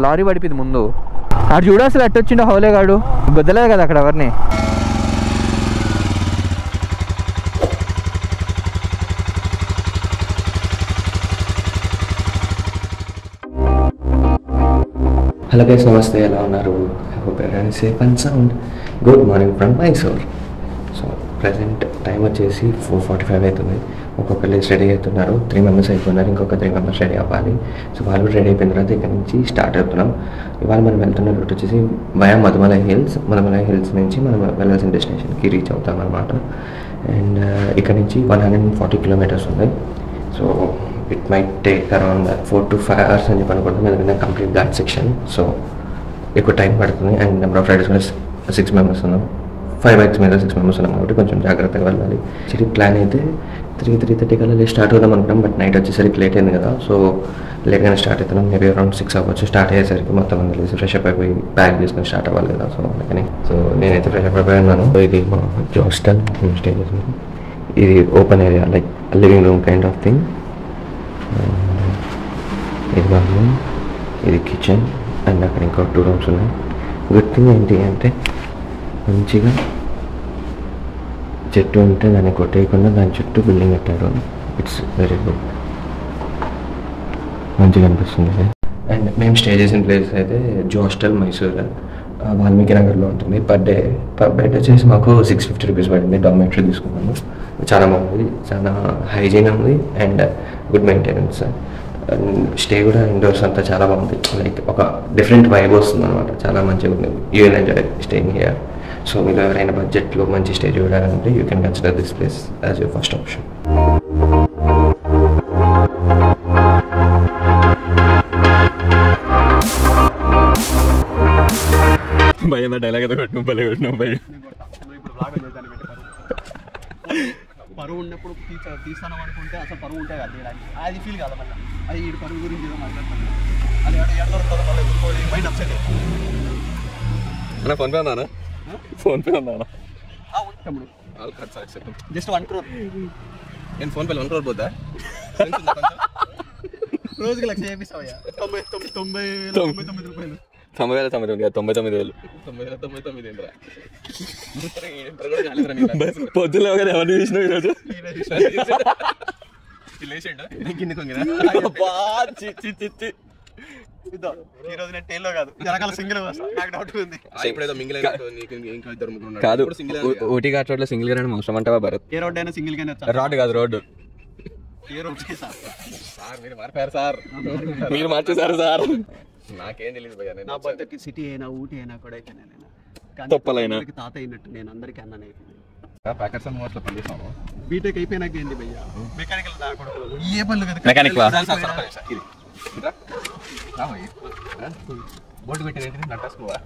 Lorry పడిపోయింది ముందు. అటు చూడు అసలు ఎట్టొచ్చిండో హౌలేగాడు, గుద్దలేదు కదా అక్కడ ఎవరిని. హలో గైస్, నమస్తే, ఎలా ఉన్నారు? I hope everyone is safe and sound. Good morning from Mysore. So present time వచ్చేసి 4:45 అవుతుంది. ఒక్కొక్కరు రెడీ అవుతున్నారు. 3 మెంబర్స్ అయిపోయినారు, ఇంకొక 3 మెంబర్స్ రెడీ అవ్వాలి. సో వాళ్ళు రెడీ అయిపోయిన తర్వాత ఇక్కడ నుంచి స్టార్ట్ అవుతున్నాం. ఇవాళ మనం వెళ్తున్న రూట్ వచ్చేసి via Mudumalai hills. Mudumalai hills నుంచి మనం వెళ్ళాల్సిన డెస్టినేషన్కి రీచ్ అవుతాం అనమాట. అండ్ ఇక్కడ నుంచి 140 కిలోమీటర్స్ ఉంది. So it might take around 4 to 5 hours అని చెప్పి అనుకుంటాం, ఎందుకంటే కంప్లీట్ ఘాట్ సెక్షన్. సో ఎక్కువ టైం పడుతుంది. అండ్ నెంబర్ ఆఫ్ రైడర్స్ మీద 6 మెంబర్స్ ఉన్నాం. 5 బైక్స్ మీద 6 మెంబర్స్ ఉన్నాం కాబట్టి కొంచెం జాగ్రత్తగా వెళ్ళాలి. యాక్చువల్లీ ప్లాన్ అయితే 3:30 కల్లా స్టార్ట్ అవుదాం అనుకున్నాం, బట్ నైట్ వచ్చేసరికి లేట్ అయింది కదా. సో లేట్గానే స్టార్ట్ అవుతున్నాం. మేబీ అరౌండ్ 6 అవ్వచ్చు. స్టార్ట్ అయ్యేసరికి మొత్తం అందరూ ఫ్రెష్ అప్ అయిపోయి బ్యాగ్ తీసుకొని స్టార్ట్ అవ్వాలి కదా. సో అందుకని నేనైతే ఫ్రెష్ అప్ అయిపోయి ఉన్నాను. సో ఇది మా హాస్టల్ స్టే చేసాను. ఇది open area, like living room kind of thing. ఇది మా రూమ్, ఇది కిచెన్, అండ్ అక్కడ ఇంకో 2 రూమ్స్ ఉన్నాయి. గుడ్ థింగ్ ఏంటి అంటే మంచిగా చెట్టు ఉంటే దాన్ని కొట్టేయకుండా దాని చుట్టూ బిల్డింగ్ కట్టారు. ఇట్స్ వెరీ గుడ్, మంచిగా అనిపిస్తుంది. అండ్ మేము స్టే చేసిన ప్లేస్ అయితే జో హాస్టల్ మైసూర్, వాల్మీకి నగర్లో ఉంటుంది. పర్ బెడ్ వచ్చేసి మాకు 650 రూపీస్ పడింది. డార్మెటరీ తీసుకున్నాము. చాలా బాగుంది, చాలా హైజీన్ ఉంది అండ్ గుడ్ మెయింటెనెన్స్. స్టే కూడా ఇండోర్స్ అంతా చాలా బాగుంది. లైక్ ఒక డిఫరెంట్ వైబ్ వస్తుంది అనమాట. చాలా మంచిగా ఉంది. You will enjoy staying here. So మీరు ఎవరైనా బడ్జెట్లో మంచి స్టే చూడాలంటే you can consider this place as your first option. భయం డైలాగ్ అయితే కొట్టిన భయం పరువు ఉన్నప్పుడు తీస్తాను అనుకుంటే అసలు పరువు ఉంటే కదా అది ఫీల్ కాదు. మళ్ళీ అది ఈ పరువు గురించి ఏదో మాట్లాడుతున్నాను. అది ఎక్కడ మళ్ళీ మైండ్ అప్సెట్. ఫోన్ పే ఉందా? ఫోన్ పే ఉందా? Just 1 crore. నేను ఫోన్ పే 1 crore పోతా. రోజుకి 1,00,000 చేపిస్తావయ్యా. 99,099 రూపాయలు. 99,000 పొద్దులో ఎవరిని చూసినావు ఈరోజు? ఈరోజు నేను టైల్లో కాదు, జరగాల సింగిల్ నాకు డౌట్ ఉంది. కాదు, ఊటీ ఘాట్ రోడ్ లో సింగిల్ గా అవసరం అంటావా భరత్? ఏ రోడ్ అయినా సింగిల్ గానే రోడ్ కాదు, రోడ్డు. ఏ రోడ్ సార్ మీరు మారిపోయారు సార్, మీరు మార్చేశారు సార్. నాకేం తెలియదు భయ్యా. నా బర్త్కి సిటీ అయినా ఊటీ అయినా కొడైకెనాల్ అయినా తొప్పలైనా తాత అయినట్టు నేను అందరికీ అన్నాను అయిపోయింది. ప్యాకెట్స్ అండ్ మోస్ట్లో పనిచేస్తాము. బీటెక్ అయిపోయినాక ఏంది భయ్యా మెకానికల్ ఏ పనులు కదా. మెకానిక్ బోర్డు పెట్టిన నట్టేసుకోవా?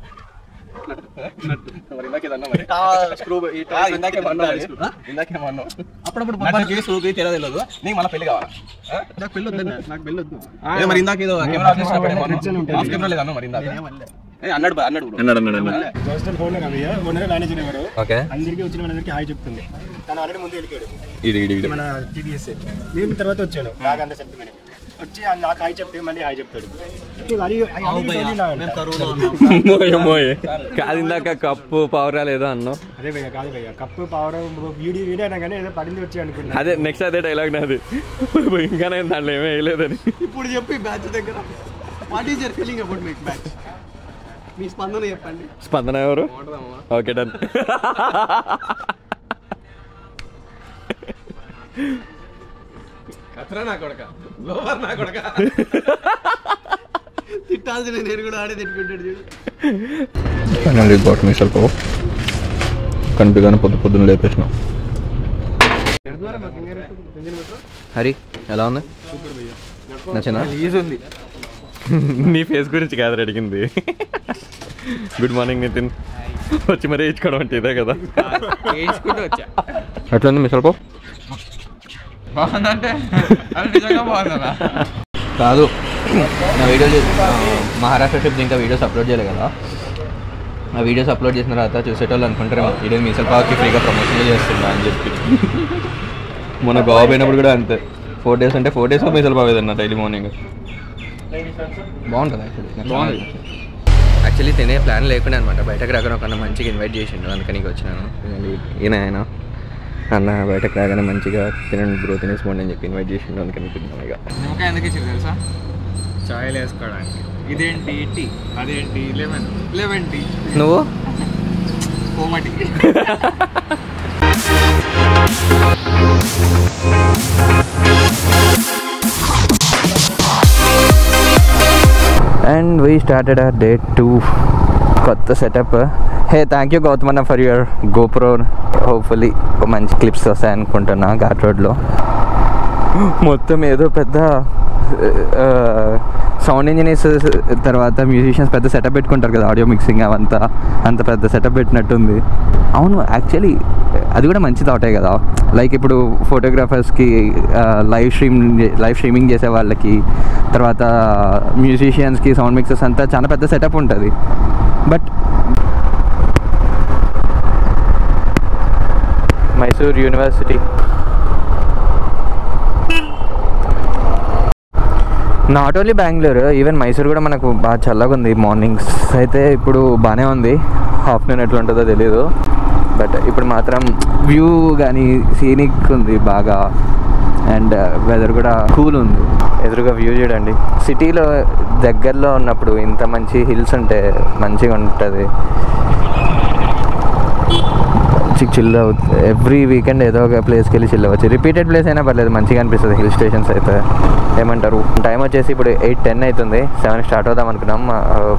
అప్పుడప్పుడు తెలియదు నీకు మళ్ళీ పెళ్లి కావాలా? నాకు పెళ్ళి వద్దు, నాకు పెళ్ళి వద్దు. మరి ఇందాక ఏదో మరి ఇందాక అన్నాడు అందరికి వచ్చిన వాళ్ళందరికీ హాయ్ చెప్తుంది. తను ఆల్రెడీ ముందు వెళ్ళిపోయాడు. మన టీడీఎస్ మేము తర్వాత వచ్చాను. బాగా అంత సెంటిమెంట్ వచ్చి నాకు హాయ్ చెప్తే మళ్ళీ హాయ్ చెప్తాడు. కాదు ఇందాక కప్పు పవరా లేదో అన్నావు. అదే భయ్య, కాదు భయ్య, కప్పు పవర్ వీడియో అయినా కానీ ఏదో పడింది వచ్చి అనుకున్నా. అదే నెక్స్ట్ అదే డైలాగ్ నాది. ఇంకా దాంట్లో ఏమీ వేయలేదని ఇప్పుడు చెప్పి బ్యాచ్ దగ్గర what is your feeling about my batch? మీ స్పందన చెప్పండి. స్పందన ఎవరు? Okay done. తిట్టాల్సిన నేను కూడా ఆడే తిట్టుకుంటాడు చూడు. Finally got myself off. కనిపిగానే పొద్దున్న లేపేసిన. హరి ఎలా ఉంది? నచ్చిందా? ఈజీ ఉంది. నీ ఫేస్ గురించి కాదు అడిగింది. Good morning Nitin. వచ్చి మరీ వేయించుకోవడం అంటే ఇదే కదా. ఎట్లా ఉంది మీ సెల్ఫ్ ఆఫ్? బాగుందంటే కాదు, నా వీడియోలు మహారాష్ట్ర ట్రిప్ ఇంకా వీడియోస్ అప్లోడ్ చేయలేదు కదా. ఆ వీడియోస్ అప్లోడ్ చేసిన తర్వాత చూసేటోళ్ళు అనుకుంటారు వీడియో మీసల్ పాకి ఫ్రీగా ప్రమోషన్ చేస్తుందా అని చెప్పి. మన గోవా పోయినప్పుడు కూడా అంతే. 4 days అంటే 4 days మీసల్ పావు ఏదన్నా డైలీ మార్నింగ్. బాగుంటుంది యాక్చువల్లీ తినే ప్లాన్ లేకుండా అనమాట. బయటకు రాగానే ఒక మంచిగా ఇన్వైట్ చేసిండు, అందుకని వచ్చినాను. ఈయన అన్న బయటకు రాగానే మంచిగా తినండి బ్రో, తినేసుకోండి అని చెప్పి ఇన్వైట్ చేసిండు, అందుకని తిన్నాను. ఇక నిమ్మకాయ ఎందుకు ఇచ్చింది తెలుసా? చాయ్లు వేసుకోవడానికి. ఇదేంటి టీ, అదేంటి లెమన్ టీ. నువ్వు కోమటి. And we started our day 2 కొత్త సెటప్. హే థ్యాంక్ యూ గౌతమన్న ఫర్ యువర్ గోప్రో. హోప్ఫుల్లీ మంచి క్లిప్స్ వస్తాయి అనుకుంటున్నా. ఘాట్ రోడ్లో మొత్తం ఏదో పెద్ద సౌండ్ ఇంజనీర్స్ తర్వాత మ్యూజిషియన్స్ పెద్ద సెటప్ పెట్టుకుంటారు కదా, ఆడియో మిక్సింగ్ అవంతా, అంత పెద్ద సెటప్ పెట్టినట్టుంది. అవును, యాక్చువల్లీ అది కూడా మంచి థాటే కదా. లైక్ ఇప్పుడు ఫోటోగ్రాఫర్స్కి లైవ్ స్ట్రీమింగ్ చేసే వాళ్ళకి, తర్వాత మ్యూజిషియన్స్కి సౌండ్ మిక్సర్స్ అంతా చాలా పెద్ద సెటప్ ఉంటుంది. But Mysore university not only Bengaluru, even Mysore కూడా మనకు బాగా చల్లగా ఉంది. మార్నింగ్స్ అయితే ఇప్పుడు బాగానే ఉంది, ఆఫ్టర్నూన్ ఎట్లా ఉంటుందో తెలీదు. బట్ ఇప్పుడు మాత్రం వ్యూ కానీ సీనిక్ ఉంది బాగా, అండ్ వెదర్ కూడా కూల్ ఉంది. ఎదురుగా వ్యూ చూడండి. సిటీలో దగ్గరలో ఉన్నప్పుడు ఇంత మంచి హిల్స్ ఉంటే మంచిగా ఉంటుంది. చిల్ అవుతుంది. ఎవ్రీ వీకెండ్ ఏదో ఒక ప్లేస్కి వెళ్ళి చిల్ అవ్వచ్చు. రిపీటెడ్ ప్లేస్ అయినా పర్లేదు, మంచిగా అనిపిస్తుంది హిల్ స్టేషన్స్ అయితే. ఏమంటారు, టైం వచ్చేసి ఇప్పుడు 8:10 అవుతుంది. 7 స్టార్ట్ అవుదాం అనుకున్నాం.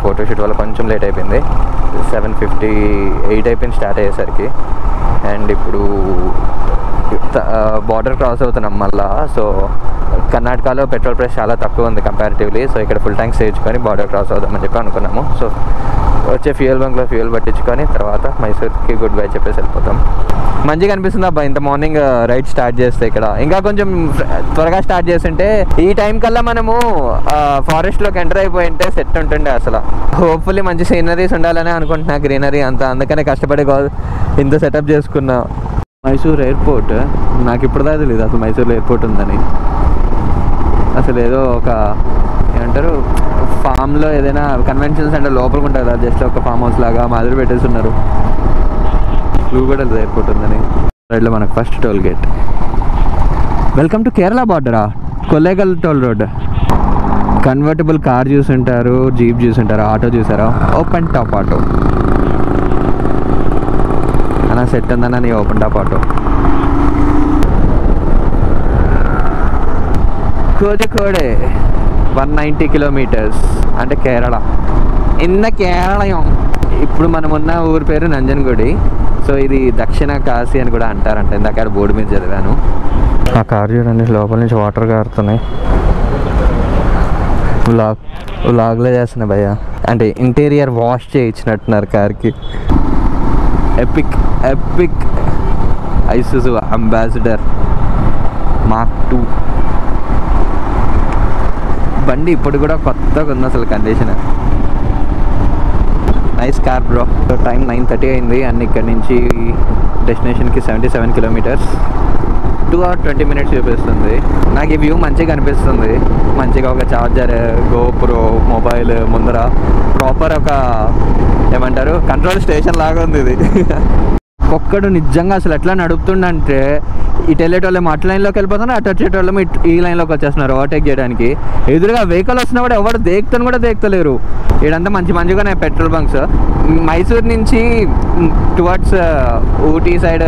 ఫోటోషూట్ వల్ల కొంచెం లేట్ అయిపోయింది. 7:58 అయిపోయింది స్టార్ట్ అయ్యేసరికి. అండ్ ఇప్పుడు బార్డర్ క్రాస్ అవుతున్నాం మళ్ళా. సో కర్ణాటకలో పెట్రోల్ ప్రైస్ చాలా తక్కువ ఉంది కంపారిటివ్లీ. సో ఇక్కడ ఫుల్ ట్యాంక్స్ వేయించుకొని బార్డర్ క్రాస్ అవుదామని చెప్పి అనుకున్నాము. సో వచ్చే ఫ్యూయల్ బంక్లో ఫ్యూయల్ పట్టించుకొని తర్వాత మైసూర్కి గుడ్ బై చెప్పేసి వెళ్ళిపోతాం. మంచిగా అనిపిస్తుంది అబ్బా ఇంత మార్నింగ్ రైడ్ స్టార్ట్ చేస్తే. ఇక్కడ ఇంకా కొంచెం త్వరగా స్టార్ట్ చేస్తుంటే ఈ టైం కల్లా మనము ఫారెస్ట్లోకి ఎంటర్ అయిపోయి ఉంటే సెట్ ఉంటుండే అసలు. హోప్ఫుల్లీ మంచి సీనరీస్ ఉండాలని అనుకుంటున్నా, గ్రీనరీ అంతా. అందుకనే కష్టపడి ఇంత సెటప్ చేసుకున్నా. మైసూర్ ఎయిర్పోర్ట్ నాకు ఇప్పుడు దాకా తెలియదు అసలు మైసూర్లో ఎయిర్పోర్ట్ ఉందని. అసలు ఏదో ఒక ఏమంటారు ఫామ్లో ఏదైనా కన్వెన్షన్ సెంటర్ లోపలికి ఉంటుంది కదా, జస్ట్ ఒక ఫామ్ హౌస్ లాగా మాదిరి పెట్టేస్తున్నారు. క్లూ కూడా లేదు ఎయిర్పోర్ట్ ఉందని. రైడ్లో మనకు first toll gate. Welcome to Kerala బార్డరా, Kollegal toll road. Convertible car చూసుంటారు, జీప్ చూసుంటారు, ఆటో చూసారా, ఓపెన్ టాప్ ఆటో అన్న సెట్ ఉందన్న నీ open top auto. Kozhikode 190 kilometres అంటే కేరళ. ఇన్న కేరళం. ఇప్పుడు మనం ఉన్న ఊరి పేరు నంజన్గూడి. సో ఇది దక్షిణ కాశీ అని కూడా అంటారంట, ఇందాక బోర్డు మీద చదివాను. ఆ కార్ చూడండి, లోపల నుంచి వాటర్ కారుతున్నాయి. వ్లాగ్లో చేస్తున్నా భయ్య, అంటే ఇంటీరియర్ వాష్ చేయించినట్టున్నారు కార్కి. ఎపిక్ ఐసుజు అంబాసిడర్ మార్క్ 2 బండి. ఇప్పుడు కూడా కొత్తగా ఉంది అసలు condition. Nice car bro. Time 9:30 అయింది. అండ్ ఇక్కడ నుంచి డెస్టినేషన్కి 77 కిలోమీటర్స్. 2 hours 20 minutes చూపిస్తుంది. నాకు ఈ వ్యూ మంచిగా అనిపిస్తుంది. మంచిగా ఒక చార్జర్, గోప్రో, మొబైల్ ముందర ప్రాపర్ ఒక ఏమంటారు కంట్రోల్ స్టేషన్ లాగా ఉంది ఇది. ఒక్కడు నిజంగా అసలు ఎట్లా నడుపుతుండంటే ఇటు వెళ్ళేటోళ్ళేమో అటు లైన్లోకి వెళ్ళిపోతున్నారు, అటు వచ్చేటోళ్ళేమో ఈ లైన్లోకి వచ్చేస్తున్నారు ఓవర్టేక్ చేయడానికి. ఎదురుగా వెహికల్ వస్తున్నా కూడా ఎవరు దేక్తను కూడా దేక్తలేరు. ఇడంతా మంచిగానే పెట్రోల్ బంక్స్. మైసూర్ నుంచి towards Ooty side,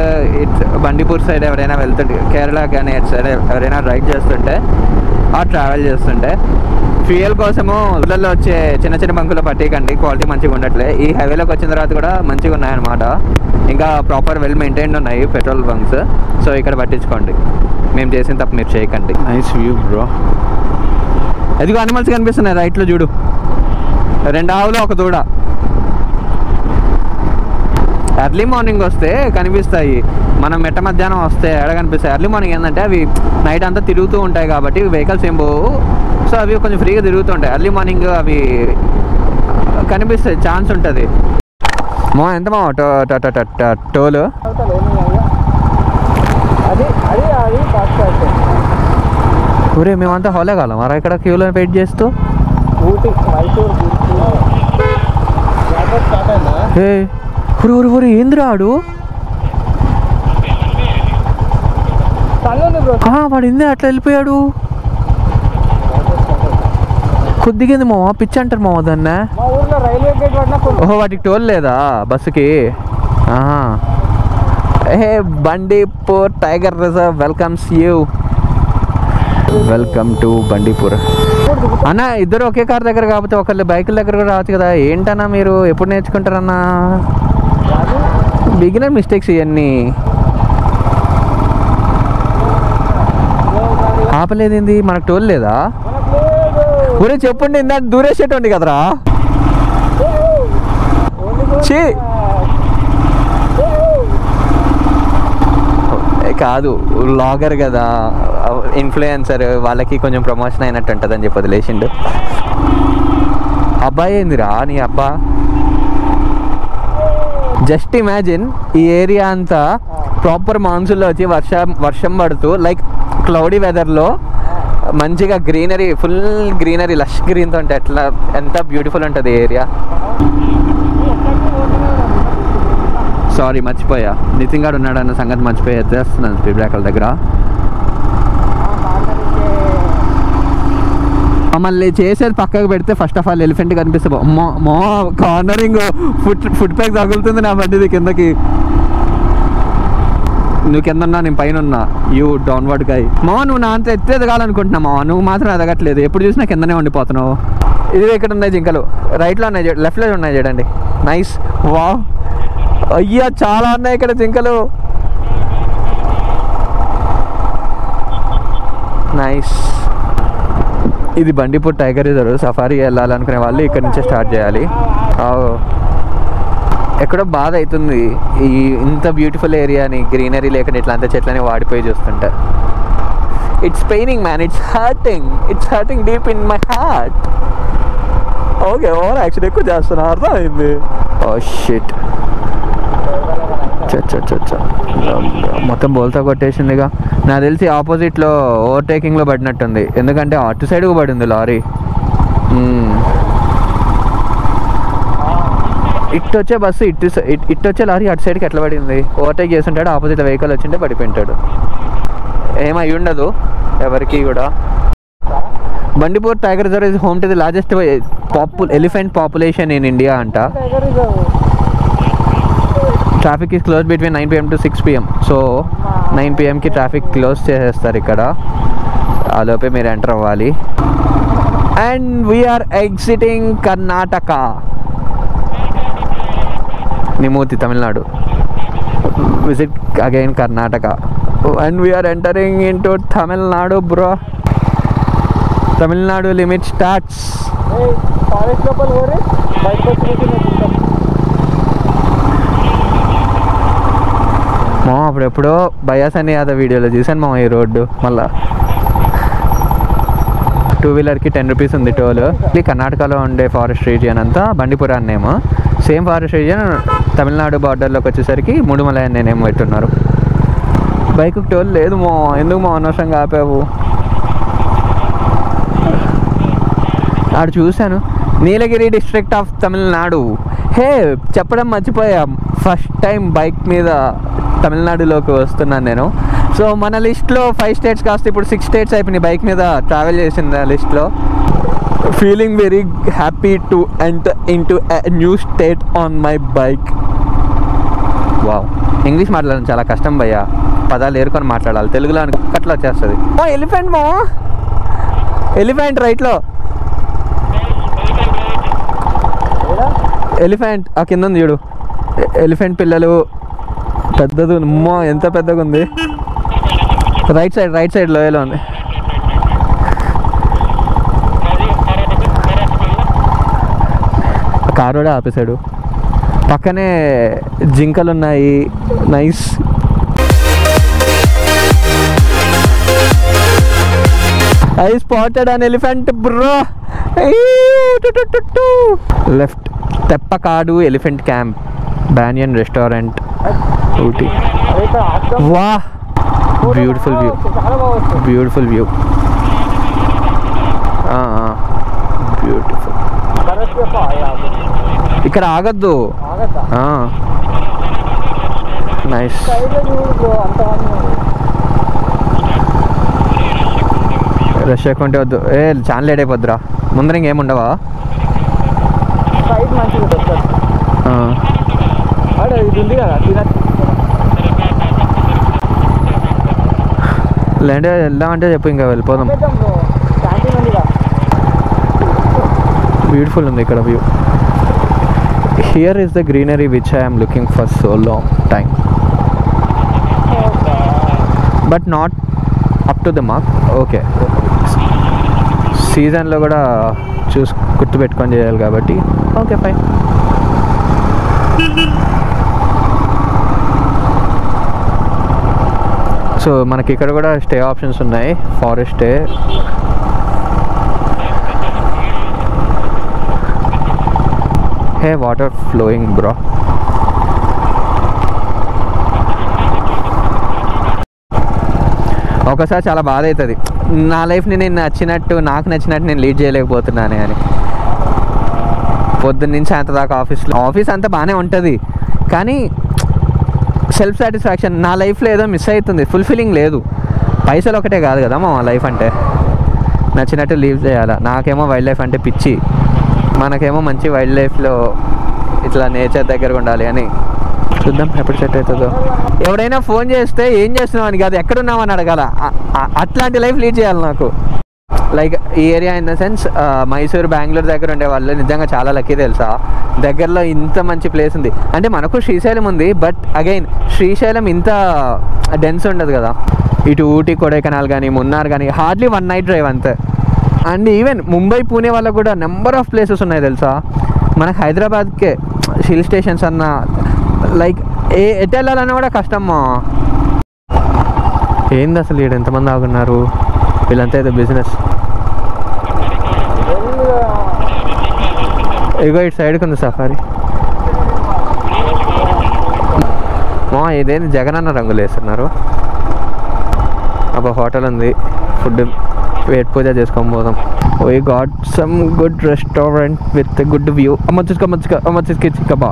Bandipur side ఎవరైనా వెళ్తుంటే, కేరళ కానీ అటు సైడ్ ఎవరైనా రైడ్ చేస్తుంటే ట్రావెల్ చేస్తుంటే ఫ్యూయల్ కోసము ఊళ్ళల్లో వచ్చే చిన్న బంకులో పట్టేయకండి, క్వాలిటీ మంచిగా ఉండట్లే. ఈ హైవేలోకి వచ్చిన తర్వాత కూడా మంచిగా ఉన్నాయన్నమాట. ఇంకా ప్రాపర్ వెల్ మెయింటైన్డ్ ఉన్నాయి పెట్రోల్ బంక్స్. సో ఇక్కడ పట్టించుకోండి, మేము చేసిన తప్పు మీరు చేయకండి. Nice view bro. ఎదిగో అనిమల్స్ కనిపిస్తున్నాయి రైట్లో చూడు, 2 ఆవులు 1 దూడ. ఎర్లీ మార్నింగ్ వస్తే కనిపిస్తాయి, మనం మెట్ట మధ్యాహ్నం వస్తే ఎక్కడ కనిపిస్తాయి. ఎర్లీ మార్నింగ్ ఏంటంటే అవి నైట్ అంతా తిరుగుతూ ఉంటాయి కాబట్టి వెహికల్స్ ఏం పోవు. సో అవి కొంచెం ఫ్రీగా తిరుగుతుంటాయి. ఎర్లీ మార్నింగ్ అవి కనిపిస్తాయి, ఛాన్స్ ఉంటుంది. ఎంత మా టోలు ఊరే మేమంతా హాలే కాలం మరా ఇక్కడ క్యూలో వెయిట్ చేస్తూ. ఊటీ మైసూర్ స్టార్ట్ అయిందా? ఊరు ఏంద్రా ఆడు వాడు ఇందే అట్లా వెళ్ళిపోయాడు. కొద్దిగా మావా పిచ్చి అంటారు మావా దాన్ని. మా ఊర్లో రైల్వే గేట్ పడినా ఓహో వాటికి టోల్ లేదా బస్సుకి? Hey Bandipur tiger reserve welcomes you. Welcome to Bandipur. అన్న ఇద్దరు ఒకే కార్ దగ్గర కాకపోతే ఒకళ్ళు బైకుల దగ్గర కూడా రావచ్చు కదా. ఏంటన్నా మీరు ఎప్పుడు నేర్చుకుంటారన్నా? బిగినర్ మిస్టేక్స్ ఇవన్నీ. ఆపలేదేంది? మనకు టోల్ లేదా? ఊరే చెప్పండి ఇందా దూరేసేటండి కదరా. కాదు వ్లాగర్ కదా, ఇన్ఫ్లుయెన్సర్, వాళ్ళకి కొంచెం ప్రమోషన్ అయినట్టు ఉంటుంది అని చెప్పి వదిలేసిండు. అబ్బాయి ఏందిరా నీ అబ్బా. జస్ట్ ఇమాజిన్ ఈ ఏరియా అంతా ప్రాపర్ మాన్సూన్లో వచ్చి వర్షం పడుతూ లైక్ క్లౌడీ వెదర్లో మంచిగా గ్రీనరీ, ఫుల్ గ్రీనరీ, లష్ గ్రీన్తో ఉంటే ఎట్లా ఎంత బ్యూటిఫుల్ ఉంటుంది ఏరియా. సారీ మర్చిపోయా, నితిన్ గారు ఉన్నాడు అన్న సంగతి మర్చిపోయా. చేస్తున్నాను స్పీడ్ బ్రేకర్ల దగ్గర. మమ్మల్ని చేసేది పక్కకు పెడితే ఫస్ట్ ఆఫ్ ఆల్ ఎలిఫెంట్ కనిపిస్తే మో కార్నరింగ్ ఫుట్ ప్యాక్ తగులుతుంది నా బండిది కిందకి. నువ్వు కింద ఉన్నా నేను పైన ఉన్నా. You downward guy. నువ్వు నా అంత ఎత్తే ఎదగాలనుకుంటున్నావు నువ్వు మాత్రం ఎదగట్లేదు. ఎప్పుడు చూసినా కిందనే ఉండిపోతున్నావు. ఇది ఇక్కడ ఉన్నాయి జింకలు, రైట్లో ఉన్నాయి, లెఫ్ట్లో ఉన్నాయి చూడండి. నైస్. వా అయ్యా చాలా ఉన్నాయి ఇక్కడ జింకలు. నైస్. ఇది బండిపూర్ టైగర్ రిజర్వ్. సఫారీ వెళ్ళాలనుకునే వాళ్ళు ఇక్కడ నుంచే స్టార్ట్ చేయాలి. ఎక్కడో బాధ అవుతుంది ఈ ఇంత బ్యూటిఫుల్ ఏరియాని గ్రీనరీ లేకుండా ఇట్లా అంత చెట్లని వాడిపోయి చూస్తుంటా. It's paining man, it's hurting deep in my heart. Okay over action ఎక్కువ చేస్తున్నా, అర్థమైంది. ఓ షిట్, మొత్తం బోల్తా కొట్టేసిందిగా. నాకు తెలిసి ఆపోజిట్లో ఓవర్టేకింగ్లో పడినట్టుంది, ఎందుకంటే అటు సైడ్కి పడింది లారీ. ఇటు వచ్చే బస్సు ఇటు వచ్చే లారీ అటు సైడ్కి ఎట్లా పడింది? ఓవర్టేక్ చేస్తుంటాడు, ఆపోజిట్ వెహికల్ వచ్చింటే పడిపోయింటాడు. ఏమై ఉండదు ఎవరికి కూడా. Bandipur tiger reserve is home to the largest elephant population in India అంట. Traffic is close between 9 PM to 6 PM. So 9 PMకి ట్రాఫిక్ క్లోజ్ చేసేస్తారు ఇక్కడ. ఆలోపే మీరు ఎంటర్ అవ్వాలి. అండ్ వీఆర్ ఎగ్జిటింగ్ కర్ణాటక, నిమూర్తి Tamil Nadu. Visit again Karnataka and we're entering into Tamil Nadu bro. Tamil Nadu limit starts. అప్పుడెప్పుడో బయాస్ అని యాదవ్ వీడియోలో చూసాను మా ఈ రోడ్డు. మళ్ళా 2 వీలర్కి 10 రూపీస్ ఉంది టోల్. ఇది కర్ణాటకలో ఉండే ఫారెస్ట్ రీజియన్ అంతా Bandipura name. Same forest region Tamil Nadu బార్డర్లోకి వచ్చేసరికి మూడుమలై అనే నేమ్ పెట్టున్నారు. బైక్ టోల్ లేదు ఎందుకు అనవసరంగా ఆపావు? ఆడు చూశాను, నీలగిరి డిస్ట్రిక్ట్ ఆఫ్ తమిళనాడు. హే చెప్పడం మర్చిపోయాం, ఫస్ట్ టైం బైక్ మీద తమిళనాడులోకి వస్తున్నాను నేను. సో మన లిస్ట్లో 5 స్టేట్స్ కాస్త ఇప్పుడు 6 స్టేట్స్ అయిపోయినాయి బైక్ మీద ట్రావెల్ చేసిన లిస్ట్లో. Feeling very happy to enter in to new state on my bike. Wow, English మాట్లాడడం చాలా కష్టం భయ్యా, పదాలు ఏరుకొని మాట్లాడాలి. తెలుగులో అట్లా వచ్చేస్తుంది. ఎలిఫెంట్ రైట్లో ఎలిఫెంట్ ఆ కింద ఉంది చూడు. ఎలిఫెంట్ పిల్లలు పెద్దది. ఎంత పెద్దగా ఉంది. రైట్ సైడ్ లోయలో ఉంది. కారు కూడా ఆపేశాడు. పక్కనే జింకలు ఉన్నాయి. Nice. I spotted an elephant bro. Left Theppakadu elephant camp, banyan restaurant, Ooty. వా బ్యూటిఫుల్ వ్యూ. బ్యూటిఫుల్. ఇక్కడ ఆగద్దు. నైస్. రష్ ఎక్కుంటే వద్దు. చాలా లేట్ అయిపోద్దురా. ముందర ఇంకేముండవా? లేదంటే వెళ్దామంటే చెప్పు, ఇంకా వెళ్ళిపోదాం. బ్యూటిఫుల్ ఉంది ఇక్కడ view. Here is the greenery which I'm looking for so long time, but not up to the mark. Okay, సీజన్లో కూడా గుర్తుపెట్టుకొని చేయాలి కాబట్టి ఓకే ఫైన్. సో మనకి ఇక్కడ కూడా స్టే ఆప్షన్స్ ఉన్నాయి. ఫారెస్ట్ స్టే, హే వాటర్ ఫ్లోయింగ్ బ్రో. ఒకసారి చాలా బాధ అవుతుంది, నా లైఫ్ని నేను నాకు నచ్చినట్టు నేను లీడ్ చేయలేకపోతున్నాను అని. పొద్దున్న నుంచి అంత దాకా ఆఫీస్ అంతా బాగానే ఉంటుంది, కానీ సెల్ఫ్ సాటిస్ఫాక్షన్ నా లైఫ్లో ఏదో మిస్ అవుతుంది, ఫుల్ఫిల్లింగ్ లేదు. పైసలు ఒకటే కాదు కదా మా లైఫ్ అంటే, నచ్చినట్టు లీవ్ చేయాలా. నాకేమో వైల్డ్ లైఫ్ అంటే పిచ్చి, మనకేమో మంచి వైల్డ్ లైఫ్లో ఇట్లా నేచర్ దగ్గర ఉండాలి అని. చూద్దాం ఎప్పుడు సెట్ అవుతుందో. ఎవడైనా ఫోన్ చేస్తే ఏం చేస్తున్నావు అని కాదు, ఎక్కడున్నామని అడగాల. అట్లాంటి లైఫ్ లీడ్ చేయాలి నాకు. లైక్ ఈ area in the sense Mysore, Bengaluru దగ్గర ఉండే వాళ్ళు నిజంగా చాలా లక్కీ తెలుసా. దగ్గరలో ఇంత మంచి ప్లేస్ ఉంది. అంటే మనకు శ్రీశైలం ఉంది, బట్ అగైన్ శ్రీశైలం ఇంత డెన్స్ ఉండదు కదా. ఇటు ఊటీ, కొడైకెనాల్ కానీ, మున్నార్ కానీ హార్డ్లీ 1 night డ్రైవ్ అంతే. అండ్ ఈవెన్ ముంబై, పూణే వాళ్ళకు కూడా నెంబర్ ఆఫ్ ప్లేసెస్ ఉన్నాయి తెలుసా. మనకు హైదరాబాద్కే హిల్ స్టేషన్స్ అన్న లైక్ ఎటు వెళ్ళాలన్నా కూడా కష్టమ్మా. ఏంది అసలు ఇక్కడ ఎంతమంది ఆగున్నారు, వీళ్ళంతా ఏదో బిజినెస్. ఇగో ఇటు సైడ్కి ఉంది సఫారీ. ఇదేంటి జగనన్న రంగులు వేస్తున్నారు. అబ్బా హోటల్ ఉంది, ఫుడ్ వేట్ పూజ చేసుకొని పోదాం. We got some good restaurant with good view. అమ్మచ్చుకబా.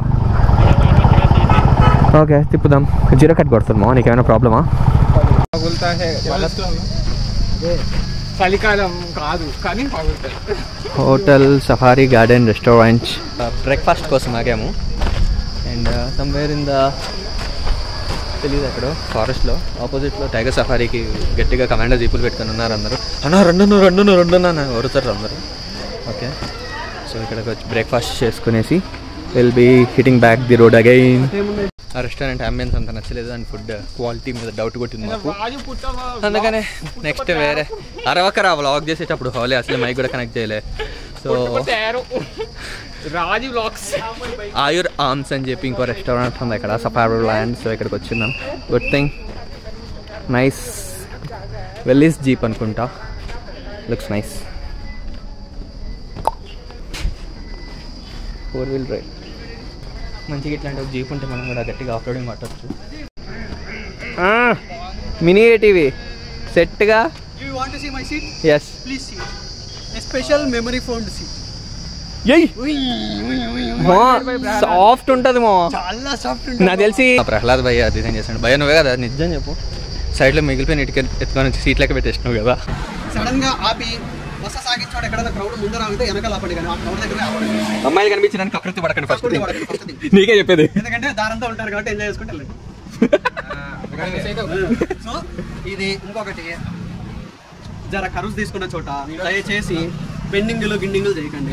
ఓకే తిప్పుదాం. జీరో కట్ కొడుతున్నామా, నీకేమైనా ప్రాబ్లమా? చలికాలం కాదు కానీ hotel safari garden restaurant. Breakfast కోసం ఆగాము. అండ్ సమ్వేర్ ఇన్ ద తెలియదు అక్కడ ఫారెస్ట్లో ఆపోజిట్లో టైగర్ సఫారీకి గట్టిగా కమాండర్ జీపులు పెట్టుకుని ఉన్నారు అందరూ. రెండు వరుతారు అందరూ. ఓకే, సో ఇక్కడికి వచ్చి బ్రేక్ఫాస్ట్ చేసుకునేసి will be hitting back the road again. ఆ రెస్టారెంట్ అంబియన్స్ అంత నచ్చలేదు అండ్ ఫుడ్ క్వాలిటీ మీద డౌట్ కొట్టింది మాకు. అందుకనే నెక్స్ట్ వేరే అరవకరా వ్లాగ్ చేసేటప్పుడు హోలే అసలు మైక్ కూడా కనెక్ట్ చేయలే. సో రాజు వ్లాగ్స్ ఆయుర్ ఆర్మ్స్ అని చెప్పి ఇంకో రెస్టారెంట్ ఉంది ఇక్కడ సఫారీ ల్యాండ్. సో ఇక్కడికి వచ్చిందాం. Good thing, nice. Willys jeep అనుకుంటా, లుక్స్ నైస్. 4-wheel డ్రైవ్ మంచిగా. ఇట్లాంటి ఒక జీప్ ఉంటే మనం కూడా గట్టిగా ఆఫ్ రోడింగ్ కొట్టచ్చు. మినీ ఏటీవీ సెట్గా. You want to see my seat? Yes. Please see. A special memory foam seat. Soft ఉంటుంది మా, చాలా సాఫ్ట్ ఉంటుంది. నాకు తెలిసి ప్రహ్లాద్ భయ్య డిజైన్ చేశాడు. భయ్య నువ్వే కదా, నిజం చెప్పు. సైడ్లో మిగిలిపోయిన ఇటుక ఎత్తుకొని వచ్చి సీట్లకి పెట్టేసినావు కదా. సడన్ గా ఆపి బస్సు సాగించాడు. ఎక్కడైనా క్రౌడ్ ముందర ఆగితే వెనకాల ఆపండి, కానీ ఆ క్రౌడ్ దగ్గర అమ్మాయిలు కనిపించడానికి కకృతి పడకండి ఫస్ట్. నీకే చెప్పేది, ఎందుకంటే దారంతా ఉంటారు కాబట్టి ఎంజాయ్ చేసుకుంటే వెళ్ళండి. సో ఇది ఇంకొకటి, జర కరువు తీసుకున్న చోట దయచేసి పెండింగ్లు గిడ్డింగ్లు చేయకండి.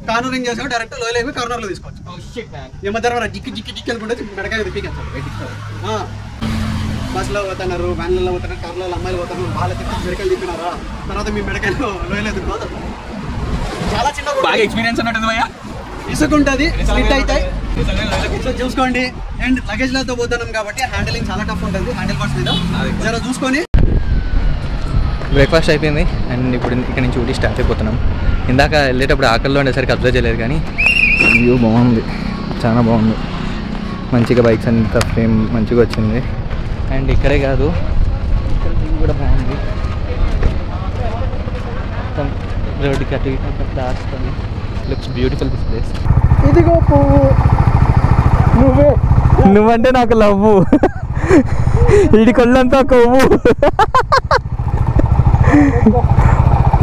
కార్నరింగ్ చేసాం డైరెక్ట్ లోయల్ అయిపోయి కార్నర్ లో తీసుకోవచ్చు. ఈ మధ్య జిక్కి జిక్కి జిక్కి అనుకుంటే మెడకాయ తిప్పికెళ్తారు. బస్సులో పోతున్నారు, వ్యాన్లలో పోతున్నారు, కార్లలో అమ్మాయిలు పోతున్నారు, వాళ్ళ తిప్పి మెడకాయలు తిప్పినారా, తర్వాత మీ మెడకాయలు లోయల్ ఎదుర్కోదు. చాలా చిన్న బాగా ఎక్స్పీరియన్స్ ఉన్నట్టుంది భయ్యా. ఇసుకుంటుంది, స్లిట్ అవుతాయి. సో చూసుకోండి. అండ్ లగేజ్లతో పోతున్నాం కాబట్టి హ్యాండిలింగ్ చాలా టఫ్ ఉంటుంది. హ్యాండిల్ బార్స్ మీద జర చూసుకొని. బ్రేక్ఫాస్ట్ అయిపోయింది అండ్ ఇప్పుడు ఇక్కడ నుంచి ఊటీ స్టార్ట్ అయిపోతున్నాం. ఇందాక వెళ్ళేటప్పుడు ఆకలిలో ఉండేసరికి అబ్జర్వ్ చేయలేదు, కానీ వ్యూ బాగుంది, చాలా బాగుంది. మంచిగా బైక్స్ అంతా ఫ్రేమ్ మంచిగా వచ్చింది. అండ్ ఇక్కడే కాదు, ఇక్కడ కూడా బాగుంది. మొత్తం రోడ్డుకి అటు ఇటు అంతా దాచుకొని లుక్స్ బ్యూటిఫుల్ దిస్ ప్లేస్. ఇదిగో పువ్వు నువ్వంటే నాకు లవ్వు, ఇడి కొళ్ళంతా కొవ్వు.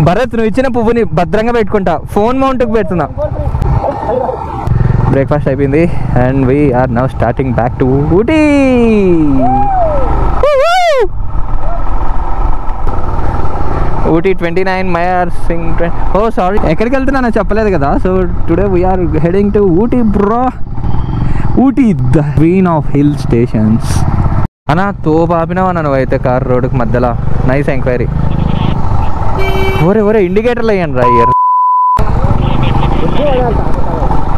భరత్ నువ్వు ఇచ్చిన పువ్వుని భద్రంగా పెట్టుకుంటా, ఫోన్ మౌంట్కి పెడుతున్నా. బ్రేక్ఫాస్ట్ అయిపోయింది and we are now starting back to Ooty. Ooty 29 mile సింగ్. ఓ సారీ, ఎక్కడికి వెళ్తున్నా చెప్పలేదు కదా. So today we are heading to Ooty bro. Ooty the queen of hill stations. అన్నా తోపాపినావా నువ్వైతే కార్ రోడ్డుకి మధ్యలో. Nice enquiry. ఒరే ఇండికేటర్లు అయ్యాను రా ఇయర్.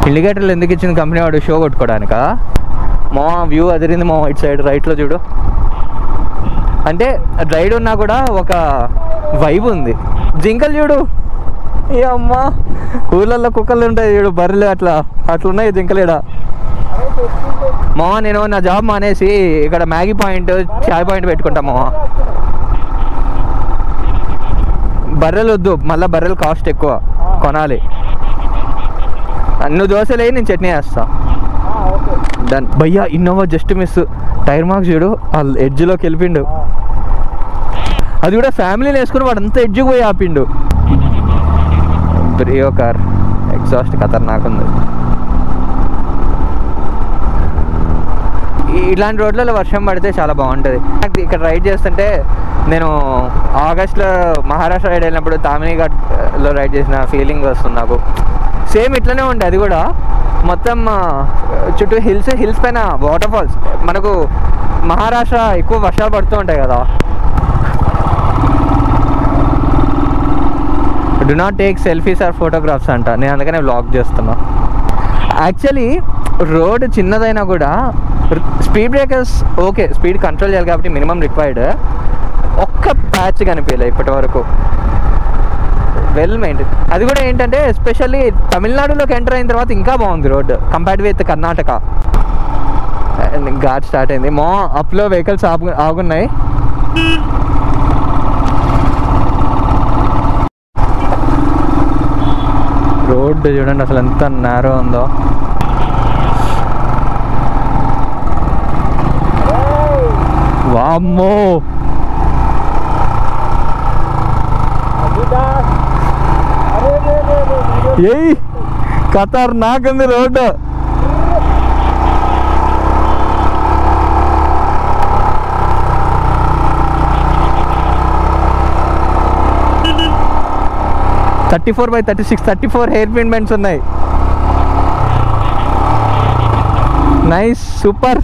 ఇండికేటర్లు ఎందుకు ఇచ్చింది కంపెనీ వాడు? షో కొట్టుకోవడానికా? మా వ్యూ అదిరింది మా ఇటు సైడ్ రైట్లో చూడు. అంటే రైడ్ ఉన్నా కూడా ఒక వైబ్ ఉంది. జింకలు చూడు, ఏ అమ్మ ఊళ్ళల్లో కుక్కలు ఉంటాయి చూడు, బర్రెలు అట్లున్నాయి జింకలు ఈడ. మామ నేను నా జాబ్ మానేసి ఇక్కడ మ్యాగీ పాయింట్ చాయ్ పాయింట్ పెట్టుకుంటా మామ. బర్రెలు వద్దు, మళ్ళీ బర్రెలు కాస్ట్ ఎక్కువ కొనాలి. నువ్వు దోశలు వేయి, నేను చట్నీ వేస్తా. డన్ భయ్యా. Innova just miss. Tyre marks చూడు, ఆ ఎడ్జ్లోకి వెళ్ళిపిండు. అది కూడా ఫ్యామిలీని వేసుకుని వాడు అంతా ఎడ్జ్కి పోయి ఆపిండు. బ్రియో కార్ ఎగ్జాస్ట్ ఖతర్నాకుంది. ఇలాంటి రోడ్లలో వర్షం పడితే చాలా బాగుంటుంది. ఇక్కడ రైడ్ చేస్తుంటే నేను ఆగస్ట్లో మహారాష్ట్ర రైడ్ వెళ్ళినప్పుడు తామినిఘాట్లో రైడ్ చేసిన ఫీలింగ్ వస్తుంది నాకు. సేమ్ ఇట్లనే ఉండే, అది కూడా మొత్తం చుట్టూ హిల్స్ పైన వాటర్ ఫాల్స్. మనకు మహారాష్ట్ర ఎక్కువ వర్షాలు పడుతూ ఉంటాయి కదా. Do not take selfies or photographs అంట, నేను అందుకనే వ్లాగ్ చేస్తున్నా. యాక్చువల్లీ రోడ్ చిన్నదైనా కూడా speed breakers okay, speed control చేయాలి కాబట్టి మినిమం రిక్వైర్డ్. ఒక్క ప్యాచ్ కనిపించలే ఇప్పటి వరకు. Well maintain. అది కూడా ఏంటంటే ఎస్పెషల్లీ తమిళనాడులోకి ఎంటర్ అయిన తర్వాత ఇంకా బాగుంది road compared with Karnataka. Ghat start అయింది. మా అప్లో వెహికల్స్ ఆగున్నాయి. రోడ్డు చూడండి అసలు ఎంత నేరో ఉందో. వామ్మో ఏయ్ ఖతర్నాక్ ఉంది రోడ్డు. 34/36 34 హెయిర్ పిన్ బెండ్స్ ఉన్నాయి. Nice super.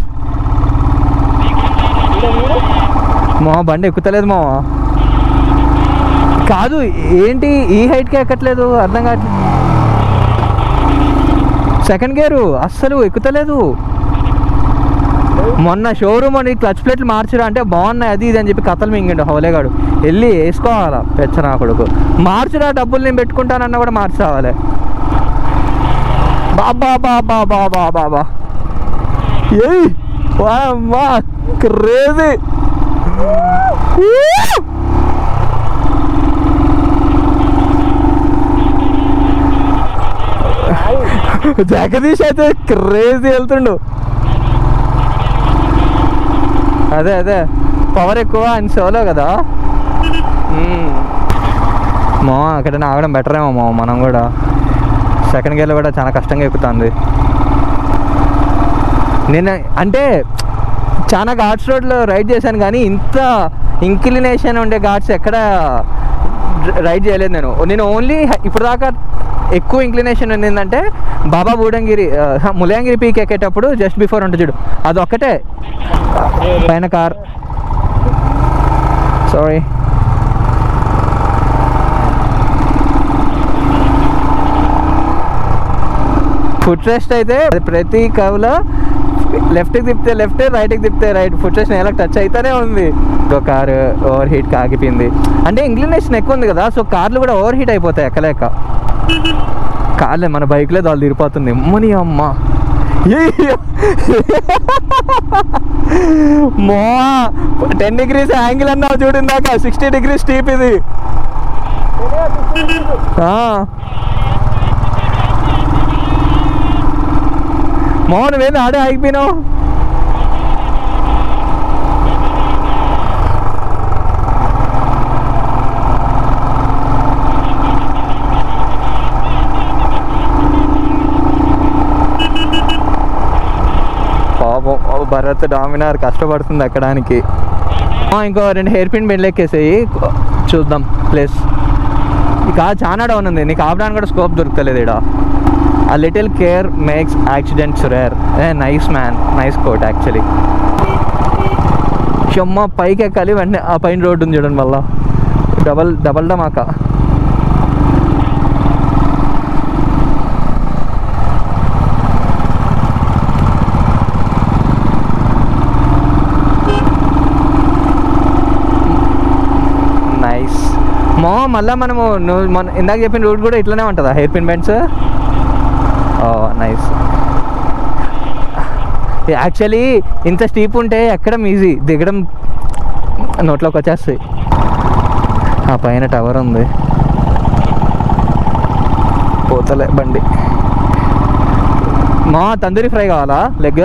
మా బండి ఎక్కుతలేదు మావా. కాదు ఏంటి ఈ హైట్కి ఎక్కట్లేదు అర్థం కావట్లేదు. సెకండ్ గేరు అస్సలు ఎక్కుతలేదు. మొన్న షోరూమ్ అని క్లచ్ ప్లేట్లు మార్చిరా అంటే బాగున్నాయి అది ఇది అని చెప్పి కథలు మింగిండు హోలేగాడు. వెళ్ళి వేసుకోవాలా పెచ్చనా కొడుకు. మార్చిరా డబ్బులు నేను పెట్టుకుంటానన్నా కూడా మార్చి రావాలి. బాబా బాబా బాబా బాబా ఏయ్ వా క్రేజీ. జగదీష్ అయితే క్రేజీ వెళ్తుండు. అదే పవర్ ఎక్కువ అని సోలో కదా. మా అక్కడ ఆగడం బెటర్ ఏమో మనం కూడా. సెకండ్ గేర్లో కూడా చాలా కష్టంగా ఎక్కుతుంది. నేను అంటే చాలా ఘాట్స్ రోడ్లో రైడ్ చేశాను కానీ ఇంత ఇంక్లినేషన్ ఉండే ఘాట్స్ ఎక్కడ రైడ్ చేయలేదు నేను ఓన్లీ ఇప్పుడు దాకా ఎక్కువ ఇంక్లినేషన్ ఏంటంటే బాబా బూడంగిరి ములయంగిరి పీక్ ఎక్కేటప్పుడు జస్ట్ బిఫోర్ ఉంటుంది చూడు, అది ఒక్కటే పైన కార్. సారీ ఫుట్ రెస్ట్ అయితే ప్రతి కవ్లో లెఫ్ట్కి తిప్పితే లెఫ్ట్, రైట్కి తిప్పితే రైట్. ఫుట్ రెస్ట్ ఎలా టచ్ అయితేనే ఉంది. ఇంకో కారు ఓవర్ హీట్ ఆగిపోయింది. అంటే ఇంక్లినేషన్ ఎక్కువ ఉంది కదా, సో కార్లు కూడా ఓవర్ హీట్ అయిపోతాయి ఎక్కలేక. కార్లే మన బైక్లో దాళ్ళు తిరిగిపోతుంది. అమ్మని అమ్మ మా 10 degrees యాంగిల్ అన్నావు చూడు ఇందాక, 60 degrees స్టీప్ ఇది. మోహన్ వేది ఆడే ఆగిపోయినావు. పాపం భరత్ డామినార్ కష్టపడుతుంది ఎక్కడానికి. ఇంకో 2 హెయిర్ పిన్ బెండ్లు ఎక్కేసాయి, చూద్దాం ప్లేస్. ఇక చాలా డౌన్ ఉంది, నీకు ఆపడానికి కూడా స్కోప్ దొరకలేదు ఇక్కడ. A little care makes accidents rare. Nice man, nice quote actually. Shamma పైకి ఎక్కాలి, వెంటనే ఆ పైన రోడ్డు ఉంది చూడండి, మళ్ళా డబల్ డమాకా. నైస్. మళ్ళీ మనము నువ్వు ఇందాక చెప్పిన రూట్ కూడా ఇట్లానే ఉంటుందా hair pin bends? Nice. Actually ఇంత స్టీప్ ఉంటే ఎక్కడం ఈజీ, దిగడం నోట్లోకి వచ్చేస్తాయి. ఆ పైన టవర్ ఉంది, పోతలే బండి. తందూరి ఫ్రై కావాలా లెగ్?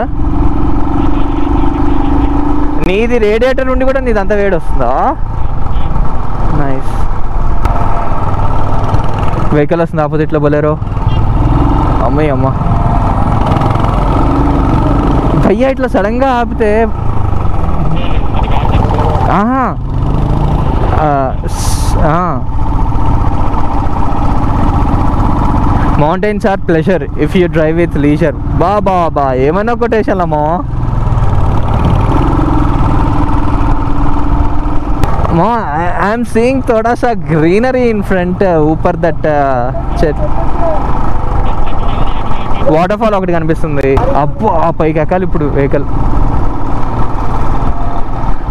నీది రేడియేటర్ నుండి కూడా నీది అంత వేడి వస్తుందా? నైస్. వెహికల్ వస్తుంది ఆపోజిట్లో, బొలేరో. అమ్మయ్య అమ్మ భయ్యా, ఇట్లా సడన్గా ఆపితే mountains are pleasure if you drive with leisure. బా ఏమన్నా కొటేషన్లమ్మో. I am seeing थोड़ा सा greenery in front ऊपर that వాటర్ ఫాల్ ఒకటి కనిపిస్తుంది. అబ్బో ఆ పైకి ఎక్కాలి ఇప్పుడు వెహికల్.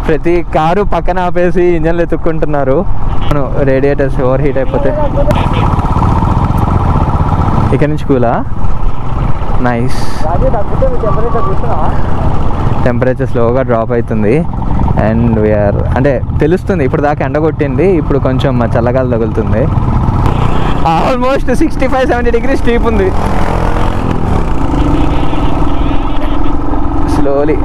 ప్రతి కారు పక్కన ఆపేసి ఇంజన్లు ఎత్తుక్కుంటున్నారు. రేడియేటర్స్ ఓవర్ హీట్ అయిపోతే. ఇక్కడ నుంచి కూలా. నైస్. టెంపరేచర్ స్లోగా డ్రాప్ అవుతుంది. అండ్ వీఆర్ అంటే తెలుస్తుంది, ఇప్పుడు దాకా ఎండ కొట్టింది, ఇప్పుడు కొంచెం చల్లగాలి తగులుతుంది. ఆల్మోస్ట్ 65-70 degrees స్టీప్ ఉంది. స్లోలీ.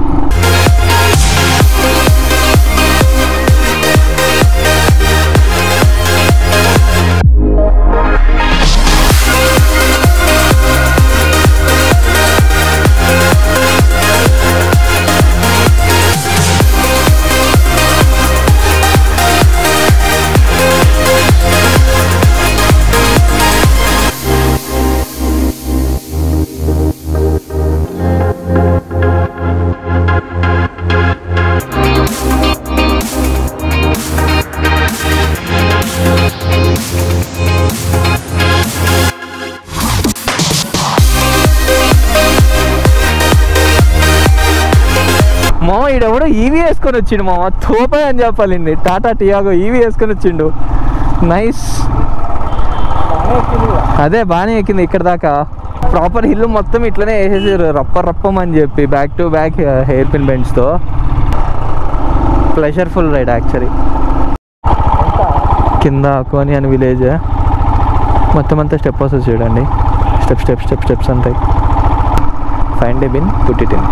ఈడెవడో ఈవీ వేసుకొని వచ్చిండు మామ, తోపే అని చెప్పాలండి. టాటా టియాగో ఈవీ వేసుకొని వచ్చిండు. నైస్. అదే బాగానే ఎక్కింది ఇక్కడ దాకా. ప్రాపర్ హిల్ మొత్తం ఇట్లనే వేసేసారు రప్పం అని చెప్పి, back to back hairpin బెండ్స్తో. Pleasureful ride actually. కింద కోని అని విలేజ్ మొత్తం అంతా స్టెప్ వస్తుంది చూడండి. స్టెప్స్ ఉంటాయి. Find a bin put it in.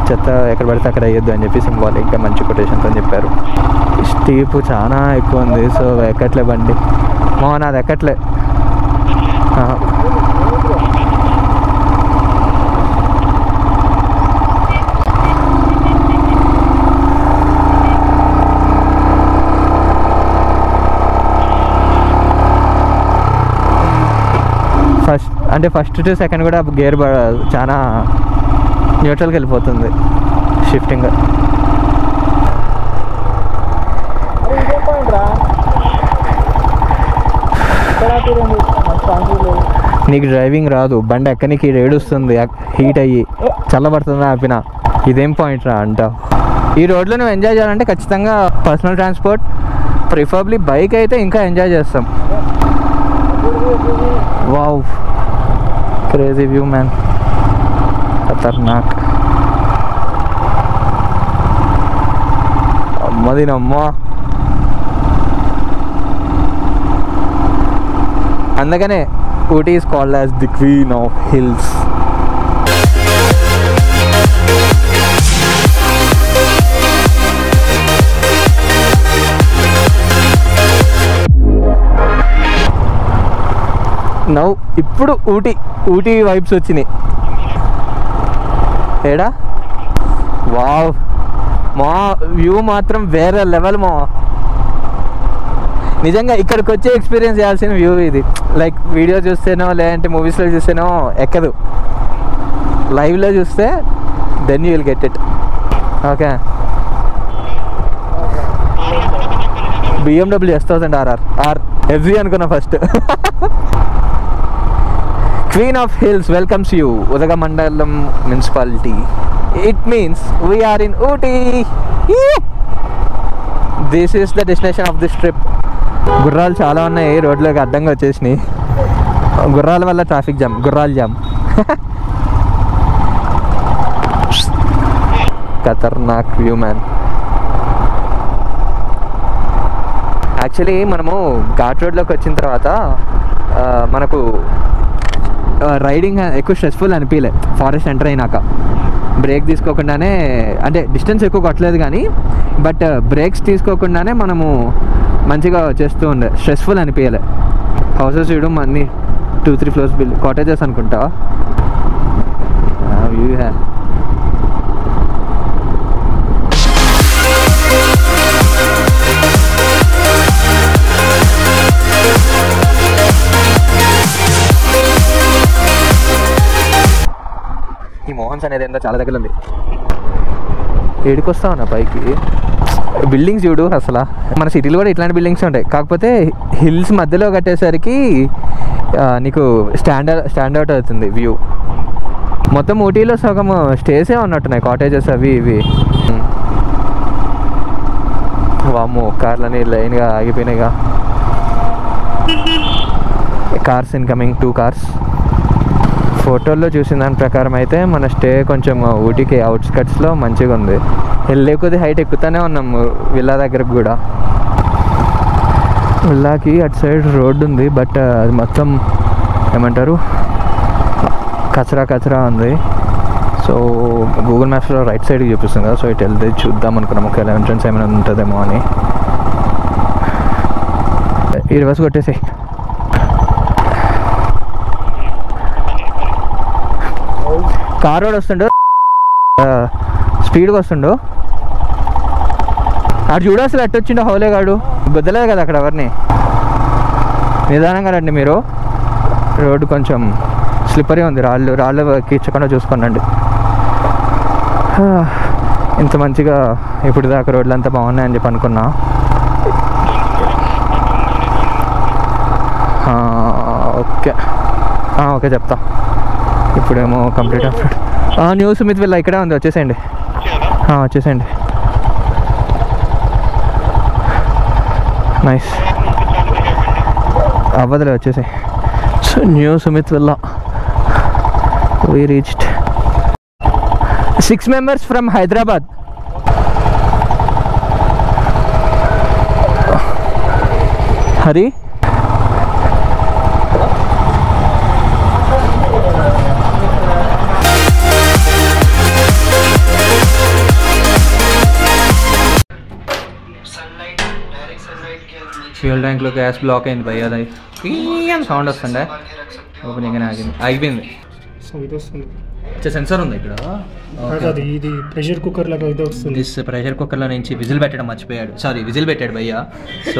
చెత్త ఎక్కడ పడితే అక్కడ వేయొద్దు అని చెప్పి సింబాలిక్గా మంచి కొటేషన్స్ అని చెప్పారు. స్టీప్ చాలా ఎక్కువ ఉంది, సో ఎక్కట్లే బండి. నాది ఎక్కట్లే. ఫస్ట్ టు సెకండ్ కూడా గేర్ చాలా న్యూట్రల్కి వెళ్ళిపోతుంది షిఫ్టింగ్. నీకు డ్రైవింగ్ రాదు, బండి ఎక్కనికి ఏడుస్తుంది, హీట్ అయ్యి చల్లబడుతుంది ఆపిన. ఇదేం పాయింట్ రా అంటావు. ఈ రోడ్లో నువ్వు ఎంజాయ్ చేయాలంటే ఖచ్చితంగా పర్సనల్ ట్రాన్స్పోర్ట్, ప్రిఫరబ్లీ బైక్ అయితే ఇంకా ఎంజాయ్ చేస్తాం. వావ్, క్రేజీ వ్యూ మ్యాన్, ఖతర్నాక్. అమ్మదినమ్మా. అందుకనే Ooty is called as the queen of hills. Now ఇప్పుడు ఊటీ వైబ్స్ వచ్చినాయి. ఏడా వావ్ మా వ్యూ మాత్రం వేరే లెవెల్ మా. నిజంగా ఇక్కడికి వచ్చి ఎక్స్పీరియన్స్ చేయాల్సిన వ్యూ ఇది. లైక్ వీడియో చూస్తేనో లేదంటే మూవీస్లో చూస్తేనో ఎక్కదు, లైవ్లో చూస్తే then you will get it. Okay BMW S1000RR FZ అనుకున్నా first. Queen of Hills welcomes you, Udagamandalam Municipality. It means we are in Ooty. This is the destination of this trip. గుర్రాలు చాలా ఉన్నాయి రోడ్లోకి అడ్డంగా వచ్చేసినాయి. గుర్రాల వల్ల ట్రాఫిక్ జామ్, గుర్రాల jam. ఖతర్నాక్ వ్యూ మ్యాన్. యాక్చువల్లీ మనము ఘాట్ రోడ్లోకి వచ్చిన తర్వాత మనకు రైడింగ్ ఎక్కువ స్ట్రెస్ఫుల్ అనిపించలే. ఫారెస్ట్ ఎంటర్ అయినాక బ్రేక్ తీసుకోకుండానే, అంటే డిస్టెన్స్ ఎక్కువ కొట్టలేదు కానీ బట్ బ్రేక్స్ తీసుకోకుండానే మనము మంచిగా చేస్తూ ఉండే, స్ట్రెస్ఫుల్ అనిపించలే. హౌసెస్ చూడడం అన్నీ 2-3 ఫ్లోర్స్ కాటేజెస్ అనుకుంటా. వ్యూ హ్యా ఈ మోహన్స్ అనేది ఏంటో చాలా దగ్గర ఉంది. ఏడుకొస్తా ఉన్నా పైకి. బిల్డింగ్స్ చూడు అసలు. మన సిటీలో కూడా ఇట్లాంటి బిల్డింగ్స్ ఉంటాయి, కాకపోతే హిల్స్ మధ్యలో కట్టేసరికి నీకు స్టాండౌట్ అవుతుంది వ్యూ. మొత్తం ఊటీలో సగం స్టేసే ఉన్నట్టున్నాయి, కాటేజెస్ అవి ఇవి. వామ్మో కార్లని లైన్గా ఆగిపోయినాయిగా. Cars incoming, 2 cars. ఫోటోల్లో చూసిన దాని ప్రకారం అయితే మన స్టే కొంచెం ఊటీకి అవుట్స్కట్స్లో మంచిగా ఉంది. వెళ్ళే కొద్ది హైట్ ఎక్కుతానే ఉన్నాము విల్లా దగ్గరకు కూడా. విల్లాకి అటు సైడ్ రోడ్డు ఉంది, బట్ అది మొత్తం ఏమంటారు కచరా ఉంది. సో గూగుల్ మ్యాప్స్లో రైట్ సైడ్కి చూపిస్తుంది కదా, సో ఇటు వెళ్తే చూద్దాం అనుకున్నాం ఒకవేళ ఎంట్రన్స్ ఏమైనా ఉంటుందేమో అని. ఈ రివర్స్ కొట్టేసి కార్ రోడ్ వస్తుండు, స్పీడ్గా వస్తుండు. అటు చూడు అసలు ఎట్టు వచ్చిండో హౌలేగాడు. బుద్ధలేదు కదా అక్కడ ఎవరిని. నిదానంగా రండి మీరు, రోడ్డు కొంచెం స్లిప్పరీ ఉంది, రాళ్ళు కీర్చకుండా చూసుకోండి. ఇంత మంచిగా ఇప్పుడు దాకా రోడ్లు అంతా బాగున్నాయని చెప్పి అనుకున్నా. ఓకే చెప్తా. ఇప్పుడేమో complete update. New Sumit villa ఇక్కడే ఉంది, వచ్చేసేయండి. నైస్, అవ్వదులే వచ్చేసి. So new Sumit villa we reached. 6 members from Hyderabad. Hari fuel ట్యాంక్లో గ్యాస్ బ్లాక్ అయింది భయ్య. అది సౌండ్ వస్తుండే, ఓపెనింగ్ ఆగిపోయింది. సెన్సర్ ఉంది ఇక్కడ. ఇది ప్రెషర్ కుక్కర్ లాగా ఇది వస్తుంది. ప్రెషర్ కుక్కర్లో నుంచి విజిల్ పెట్టడం మర్చిపోయాడు, సారీ విజిల్ పెట్టాడు భయ్య. సో